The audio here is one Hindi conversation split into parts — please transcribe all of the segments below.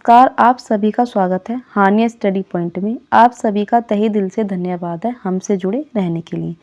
नमस्कार, आप सभी का स्वागत है हानिया स्टडी पॉइंट में। आप सभी का तहे दिल से धन्यवाद है हमसे जुड़े रहने के लिए।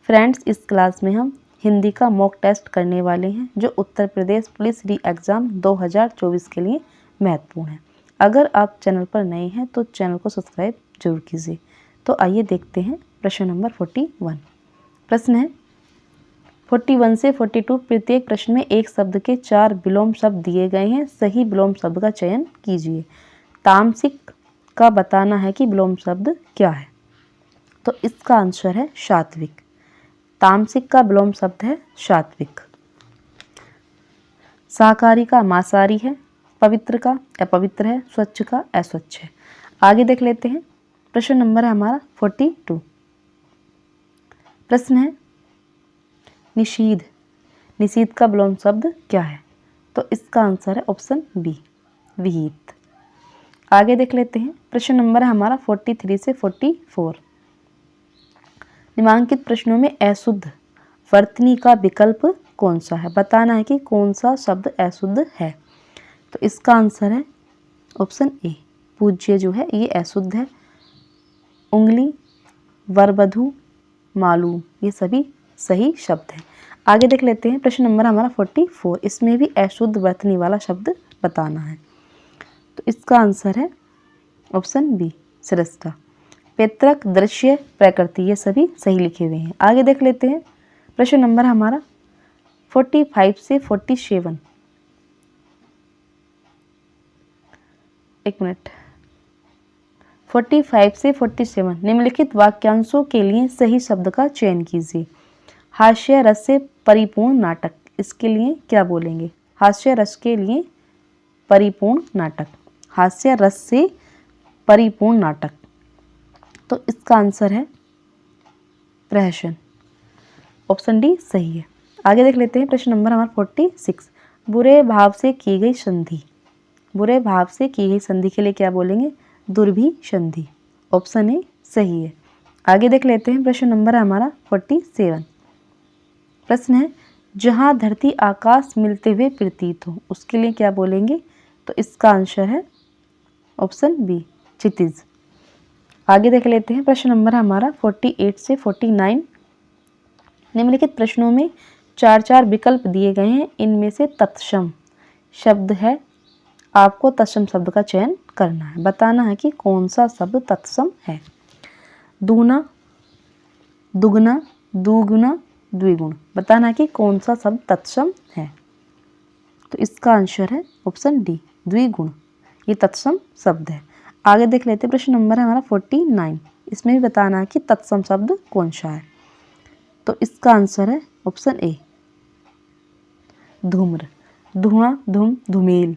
फ्रेंड्स, इस क्लास में हम हिंदी का मॉक टेस्ट करने वाले हैं जो उत्तर प्रदेश पुलिस री एग्ज़ाम 2024 के लिए महत्वपूर्ण है। अगर आप चैनल पर नए हैं तो चैनल को सब्सक्राइब जरूर कीजिए। तो आइए देखते हैं प्रश्न नंबर 41। प्रश्न है 41 से 42 प्रत्येक प्रश्न में एक शब्द के 4 विलोम शब्द दिए गए हैं। सही विलोम शब्द का चयन कीजिए। तामसिक का बताना है कि विलोम शब्द क्या है। तो इसका आंसर है सात्विक। तामसिक का विलोम शब्द है सात्विक। शाकाहारी का मांसाहारी है। पवित्र का अपवित्र है। स्वच्छ का अस्वच्छ है। आगे देख लेते हैं। प्रश्न नंबर है हमारा 42। प्रश्न है निषीध। निषीध का विलोम शब्द क्या है। तो इसका आंसर है ऑप्शन बी, विहित। आगे देख लेते हैं। प्रश्न नंबर है हमारा 43 से 44। निम्नांकित प्रश्नों में अशुद्ध वर्तनी का विकल्प कौन सा है। बताना है कि कौन सा शब्द अशुद्ध है। तो इसका आंसर है ऑप्शन ए, पूज्य जो है ये अशुद्ध है। उंगली, वरवधु, मालूम ये सभी सही शब्द हैं। आगे देख लेते हैं। प्रश्न नंबर हमारा 44। इसमें भी अशुद्ध वर्तनी वाला शब्द बताना है। तो इसका आंसर है ऑप्शन बी, श्रेष्ठा। पैतृक, दृश्य, प्रकृति ये सभी सही लिखे हुए हैं। आगे देख लेते हैं। प्रश्न नंबर हमारा 45 से 47। एक मिनट। 45 से 47 निम्नलिखित वाक्यांशों के लिए सही शब्द का चयन कीजिए। हास्य रस से परिपूर्ण नाटक, इसके लिए क्या बोलेंगे। हास्य रस के लिए परिपूर्ण नाटक, हास्य रस से परिपूर्ण नाटक। तो इसका आंसर है प्रहसन, ऑप्शन डी सही है। आगे देख लेते हैं। प्रश्न नंबर हमारा 46। बुरे भाव से की गई संधि। बुरे भाव से की गई संधि के लिए क्या बोलेंगे, दुर्भी संधि, ऑप्शन ए सही है। आगे देख लेते हैं। प्रश्न नंबर है हमारा 47। प्रश्न है जहां धरती आकाश मिलते हुए प्रतीत हो, उसके लिए क्या बोलेंगे। तो इसका आंसर है ऑप्शन बी, क्षितिज। आगे देख लेते हैं। प्रश्न नंबर है हमारा 48 से 49। निम्नलिखित प्रश्नों में 4 विकल्प दिए गए हैं। इनमें से तत्सम शब्द है, आपको तत्सम शब्द का चयन करना है। बताना है कि कौन सा शब्द तत्सम है। दूना, दुगना, दुगुना, द्विगुण। बताना है कि कौन सा शब्द तत्सम है। तो इसका आंसर है ऑप्शन डी, द्विगुण, ये तत्सम शब्द है। आगे देख लेते हैं। प्रश्न नंबर है हमारा 49। इसमें भी बताना है कि तत्सम शब्द कौन सा है। तो इसका आंसर है ऑप्शन ए, धूम्र, धुआं, धूम, धूमिल,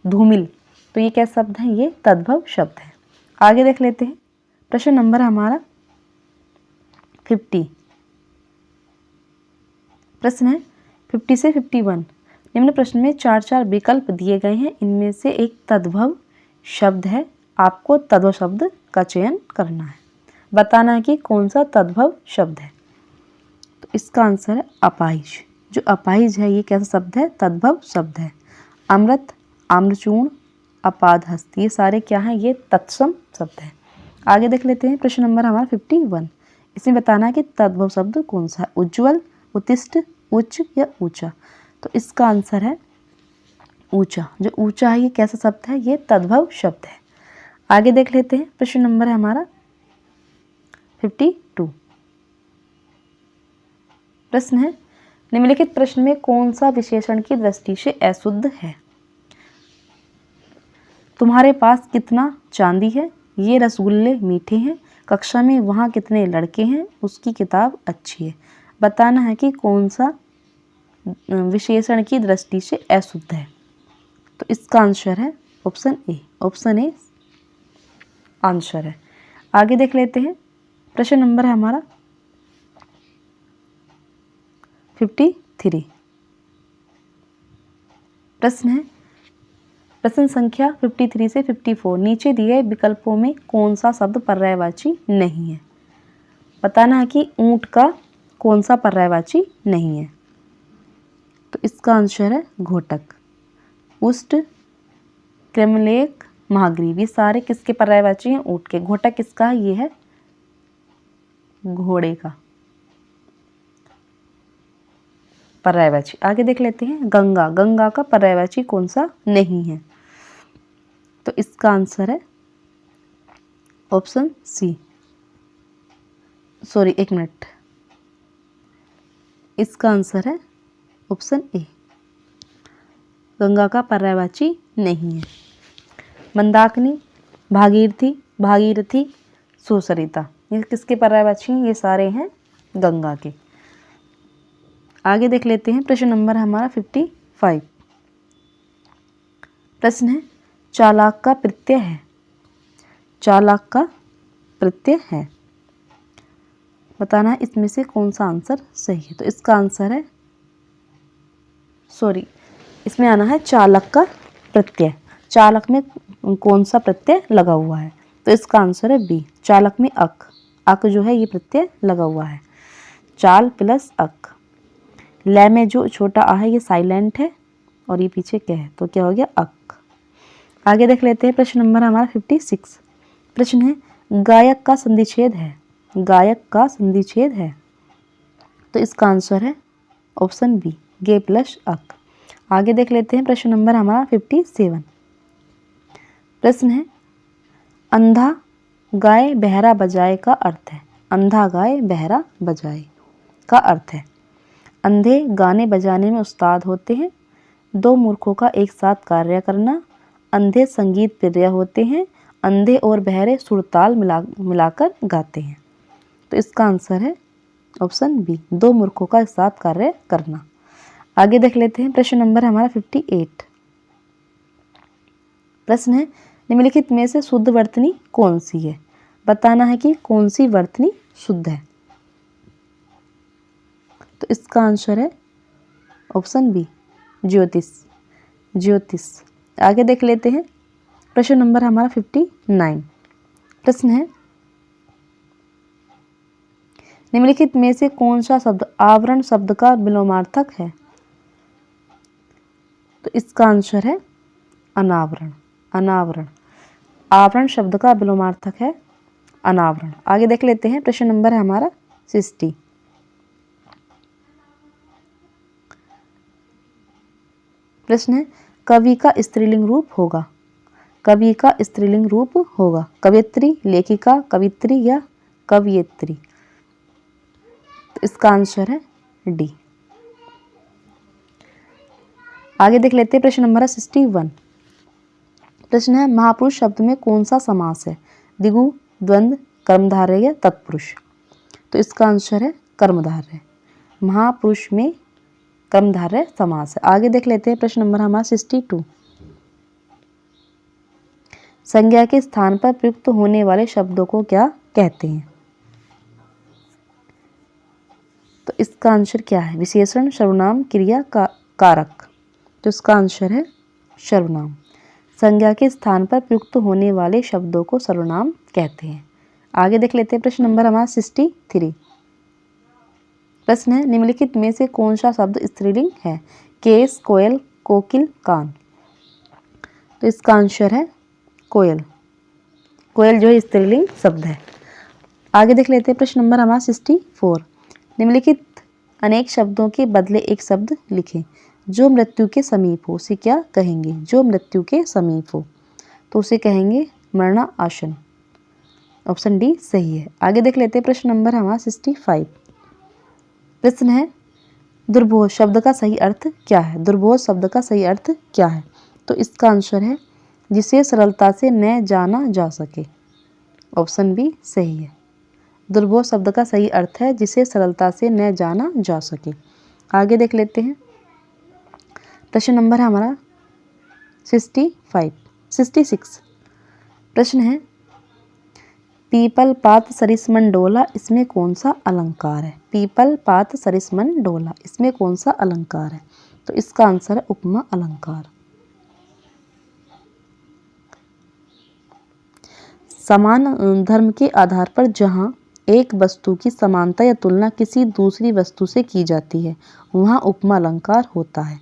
धूमिल। तो ये क्या शब्द है, ये तद्भव शब्द है। आगे देख लेते हैं। प्रश्न नंबर है हमारा 50। प्रश्न है 50 से 51। निम्न प्रश्न में 4 विकल्प दिए गए हैं। इनमें से एक तद्भव शब्द है, आपको तद्भव शब्द का चयन करना है। बताना है कि कौन सा तद्भव शब्द है। तो इसका आंसर है अपाहिज। जो अपाहिज है ये कैसा शब्द है, तद्भव शब्द है। अमृत, आम्रचूर्ण, अपादहस्त ये सारे क्या हैं, ये तत्सम शब्द है। आगे देख लेते हैं। प्रश्न नंबर हमारा 51। इसमें बताना है कि तद्भव शब्द कौन सा है। उज्ज्वल, उत्कृष्ट, उच्च या ऊंचा। तो इसका आंसर है ऊंचा। जो ऊंचा है ये कैसा शब्द है, ये तद्भव शब्द है। आगे देख लेते हैं। प्रश्न नंबर है हमारा 52। प्रश्न है निम्नलिखित प्रश्न में कौन सा विशेषण की दृष्टि से अशुद्ध है। तुम्हारे पास कितना चांदी है, ये रसगुल्ले मीठे हैं, कक्षा में वहाँ कितने लड़के हैं, उसकी किताब अच्छी है। बताना है कि कौन सा विशेषण की दृष्टि से अशुद्ध है। तो इसका आंसर है option A, option A answer है। आगे देख लेते हैं। प्रश्न नंबर है हमारा 53। प्रश्न है प्रश्न संख्या 53 से 54। नीचे दिए विकल्पों में कौन सा शब्द पर्यायवाची नहीं है। बताना है कि ऊंट का कौन सा पर्यायवाची नहीं है। तो इसका आंसर है घोटक। उष्ट, क्रमलेख, महाग्रीव। ये सारे किसके पर्यायवाची हैं? ऊंट के। घोटा किसका है? ये है घोड़े का पर्यायवाची। आगे देख लेते हैं गंगा। गंगा का पर्यायवाची कौन सा नहीं है? तो इसका आंसर है ऑप्शन सी, सॉरी एक मिनट, इसका आंसर है ऑप्शन ए, गंगा का पर्यायवाची नहीं है। मंदाकिनी, भागीरथी, भागीरथी, सुसरिता, ये किसके पर्यायवाची हैं? ये सारे हैं गंगा के। आगे देख लेते हैं प्रश्न नंबर हमारा 55। प्रश्न है चालाक का प्रत्यय है। चालाक का प्रत्यय है, बताना है इसमें से कौन सा आंसर सही है। तो इसका आंसर है, सॉरी, इसमें आना है चालक का प्रत्यय। चालक में कौन सा प्रत्यय लगा हुआ है? तो इसका आंसर है बी, चालक में अक। अक जो है ये प्रत्यय लगा हुआ है, चाल प्लस अक। लय में जो छोटा आ है ये साइलेंट है और ये पीछे क्या है? तो क्या हो गया? अक। आगे देख लेते हैं प्रश्न नंबर हमारा 56। प्रश्न है गायक का संधिच्छेद है। गायक का संधिच्छेद है, तो इसका आंसर है ऑप्शन बी, गे प्लस अक। आगे देख लेते हैं प्रश्न नंबर हमारा 57। प्रश्न है अंधा गाय बहरा बजाए का अर्थ है। अंधा गाय बहरा बजाए का अर्थ है अंधे गाने बजाने में उस्ताद होते हैं, दो मूर्खों का एक साथ कार्य करना, अंधे संगीत प्रिय होते हैं, अंधे और बहरे सुरताल मिलाकर गाते हैं। तो इसका आंसर है ऑप्शन बी, दो मूर्खों का एक साथ कार्य करना। आगे देख लेते हैं प्रश्न नंबर हमारा 58। प्रश्न है निम्नलिखित में से शुद्ध वर्तनी कौन सी है? बताना है कि कौन सी वर्तनी शुद्ध है। तो इसका आंसर है ऑप्शन बी, ज्योतिष। ज्योतिष। आगे देख लेते हैं प्रश्न नंबर हमारा 59। प्रश्न है निम्नलिखित में से कौन सा शब्द आवरण शब्द का विलोमार्थक है? तो इसका आंसर है अनावरण। अनावरण, आवरण शब्द का विलोमार्थक है अनावरण। आगे देख लेते हैं प्रश्न नंबर है हमारा 60। प्रश्न है कवि का स्त्रीलिंग रूप होगा। कवि का स्त्रीलिंग रूप होगा कवयित्री, लेखिका, कवित्री या कवयित्री। तो इसका आंसर है डी। आगे देख लेते हैं प्रश्न नंबर 61। प्रश्न है महापुरुष शब्द में कौन सा समास है? द्विगु, द्वंद्व, कर्मधारय या तत्पुरुष। तो इसका आंसर है कर्मधारय। महापुरुष में कर्मधारय समास है। आगे देख लेते हैं प्रश्न नंबर हमारा 62। संज्ञा के स्थान पर प्रयुक्त होने वाले शब्दों को क्या कहते हैं? तो इसका आंसर क्या है? विशेषण, सर्वनाम, क्रिया, कारक। तो इसका आंसर है सर्वनाम। संज्ञा के स्थान पर प्रयुक्त होने वाले शब्दों को सर्वनाम कहते हैं। आगे देख लेते हैं प्रश्न नंबर हमारा 63। प्रश्न है निम्नलिखित में से कौन सा शब्द स्त्रीलिंग है? केस, कोयल, कोकिल, कान। तो इसका आंसर है कोयल। कोयल जो है स्त्रीलिंग शब्द है। आगे देख लेते हैं प्रश्न नंबर हमारा 64। निम्नलिखित अनेक शब्दों के बदले एक शब्द लिखें जो मृत्यु के समीप हो। उसे क्या कहेंगे? जो मृत्यु के समीप हो तो उसे कहेंगे मरणासन। ऑप्शन डी सही है। आगे देख लेते हैं प्रश्न नंबर हमारा 65। प्रश्न है दुर्बोध शब्द का सही अर्थ क्या है? दुर्बोध शब्द का सही अर्थ क्या है? तो इसका आंसर है जिसे सरलता से न जाना जा सके। ऑप्शन बी सही है। दुर्बोध शब्द का सही अर्थ है जिसे सरलता से न जाना जा सके। आगे देख लेते हैं प्रश्न नंबर हमारा 66। प्रश्न है पीपल पात सरिसमन डोला, इसमें कौन सा अलंकार है? पीपल पात सरिसमन डोला, इसमें कौन सा अलंकार है? तो इसका आंसर है उपमा अलंकार। समान धर्म के आधार पर जहाँ एक वस्तु की समानता या तुलना किसी दूसरी वस्तु से की जाती है वहाँ उपमा अलंकार होता है।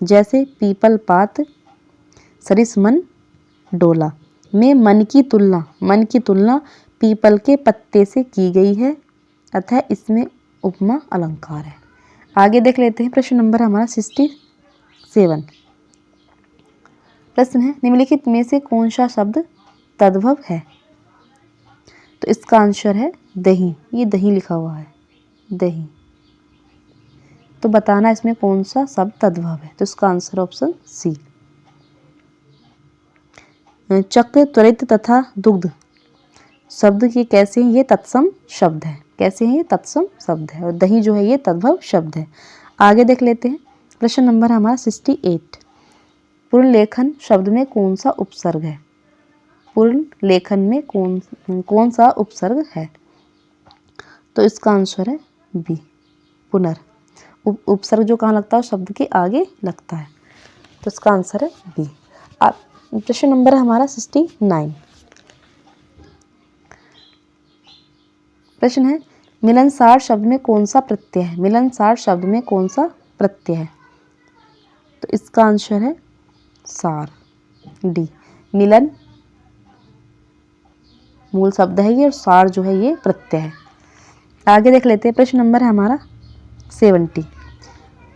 जैसे पीपल पात सरिसमन डोला में मन की तुलना पीपल के पत्ते से की गई है, अतः इसमें उपमा अलंकार है। आगे देख लेते हैं प्रश्न नंबर हमारा 67। प्रश्न है निम्नलिखित में से कौन सा शब्द तद्भव है? तो इसका आंसर है दही। ये दही लिखा हुआ है, दही। तो बताना इसमें कौन सा शब्द तद्भव है। तो इसका आंसर ऑप्शन सी। चक्र, त्वरित तथा दुग्ध शब्द ये कैसे हैं? ये तत्सम शब्द है। कैसे हैं? ये तत्सम शब्द है। और दही जो है ये तद्भव शब्द है। आगे देख लेते हैं प्रश्न नंबर हमारा 68। पूर्ण लेखन शब्द में कौन सा उपसर्ग है? पूर्ण लेखन में कौन सा उपसर्ग है? तो इसका आंसर है बी, पुनर। उपसर्ग जो कहाँ लगता है? शब्द के आगे लगता है। तो इसका आंसर है बी। प्रश्न नंबर हमारा 69। प्रश्न है मिलनसार शब्द में कौन सा प्रत्यय है? मिलनसार शब्द में कौन सा प्रत्यय है? तो इसका आंसर है सार, डी। मिलन मूल शब्द है ये और सार जो है ये प्रत्यय है। आगे देख लेते हैं प्रश्न नंबर है हमारा 70।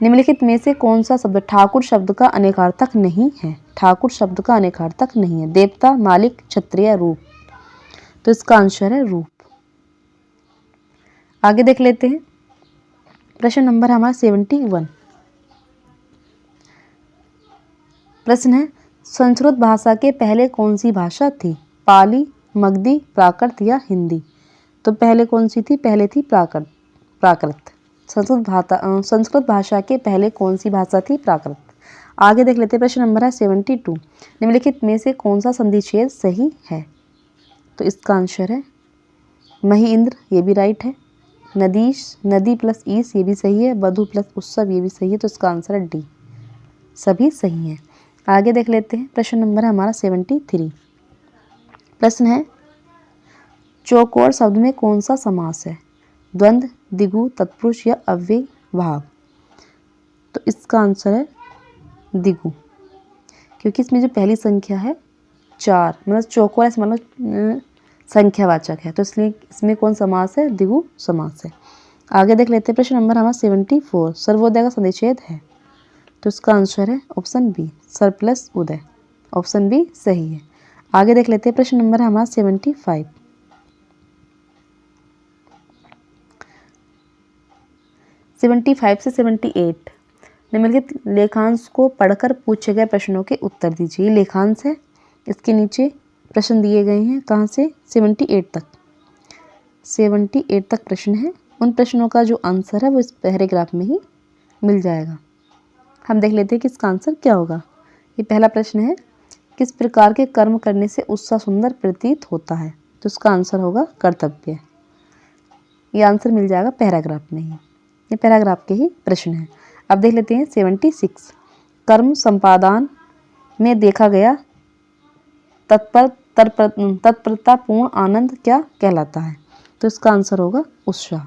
निम्नलिखित में से कौन सा शब्द ठाकुर शब्द का अनेकार्थक नहीं है? ठाकुर शब्द का अनेकार्थक नहीं है। देवता, मालिक, क्षत्रिय, रूप। तो इसका आंसर है रूप। आगे देख लेते हैं प्रश्न नंबर हमारा 71। प्रश्न है संस्कृत भाषा के पहले कौन सी भाषा थी? पाली, मगधी, प्राकृत या हिंदी? तो पहले कौन सी थी? पहले थी प्राकृत। संस्कृत भाषा के पहले कौन सी भाषा थी? प्राकृत। आगे देख लेते हैं प्रश्न नंबर है 72। निम्नलिखित में से कौन सा संधिच्छेद सही है? तो इसका आंसर है महींद्र, ये भी राइट है। नदीश, नदी प्लस ईस, ये भी सही है। वधु प्लस उत्सव, ये भी सही है। तो इसका आंसर है डी, सभी सही हैं। आगे देख लेते हैं प्रश्न नंबर है हमारा 73। प्रश्न है चौकोर शब्द में कौन सा समास है? द्वंद्व, द्विगु, तत्पुरुष या अव्यय भाव? तो इसका आंसर है द्विगु, क्योंकि इसमें जो पहली संख्या है 4, मतलब चौकोर है, मतलब संख्यावाचक है, तो इसलिए इसमें कौन समास है? द्विगु समास है। आगे देख लेते हैं प्रश्न नंबर हमारा 74। सर्वोदय का संधिच्छेद है? तो इसका आंसर है ऑप्शन बी, सर प्लस उदय। ऑप्शन बी सही है। आगे देख लेते हैं प्रश्न नंबर हमारा 75। 75 से 78 निम्नलिखित लेखांश को पढ़कर पूछे गए प्रश्नों के उत्तर दीजिए। लेखांश है, इसके नीचे प्रश्न दिए गए हैं। कहाँ से? 78 तक। 78 तक प्रश्न है। उन प्रश्नों का जो आंसर है वो इस पैराग्राफ में ही मिल जाएगा। हम देख लेते हैं कि इसका आंसर क्या होगा। ये पहला प्रश्न है किस प्रकार के कर्म करने से उत्साह सुंदर प्रतीत होता है? तो इसका आंसर होगा कर्तव्य। ये आंसर मिल जाएगा पैराग्राफ में ही। ये पैराग्राफ के ही प्रश्न है। अब देख लेते हैं 76। कर्म संपादन में देखा गया तत्परतापूर्ण आनंद क्या कहलाता है? तो इसका आंसर होगा उत्साह।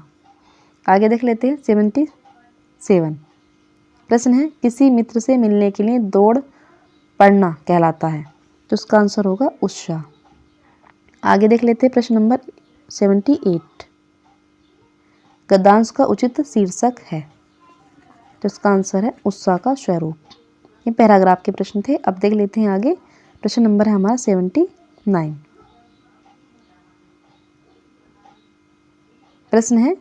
आगे देख लेते हैं 77। प्रश्न है किसी मित्र से मिलने के लिए दौड़ पड़ना कहलाता है? तो इसका आंसर होगा उत्साह। आगे देख लेते हैं प्रश्न नंबर 78। गद्यांश का उचित शीर्षक है? तो इसका आंसर है उत्साह का स्वरूप। ये पैराग्राफ के प्रश्न थे। अब देख लेते हैं आगे प्रश्न नंबर है हमारा 79। प्रश्न है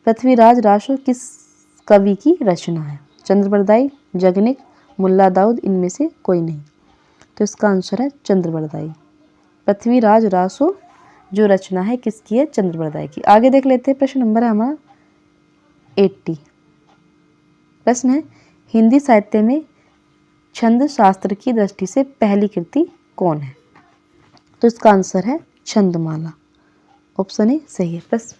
पृथ्वीराज रासो किस कवि की रचना है? चंद्रबरदाई, जगनिक, मुल्ला दाऊद, इनमें से कोई नहीं। तो इसका आंसर है चंद्रबरदाई। पृथ्वीराज रासो जो रचना है किसकी है? चंद्रबरदाई की। आगे देख लेते हैं प्रश्न नंबर है हमारा 80। प्रश्न है हिंदी साहित्य में छंद शास्त्र की दृष्टि से पहली कृति कौन है? तो इसका आंसर है छंदमाला। ऑप्शन ए सही है। बस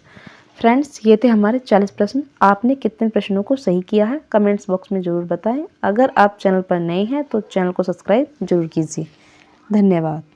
फ्रेंड्स, ये थे हमारे 40 प्रश्न। आपने कितने प्रश्नों को सही किया है कमेंट्स बॉक्स में ज़रूर बताएं। अगर आप चैनल पर नए हैं तो चैनल को सब्सक्राइब जरूर कीजिए। धन्यवाद।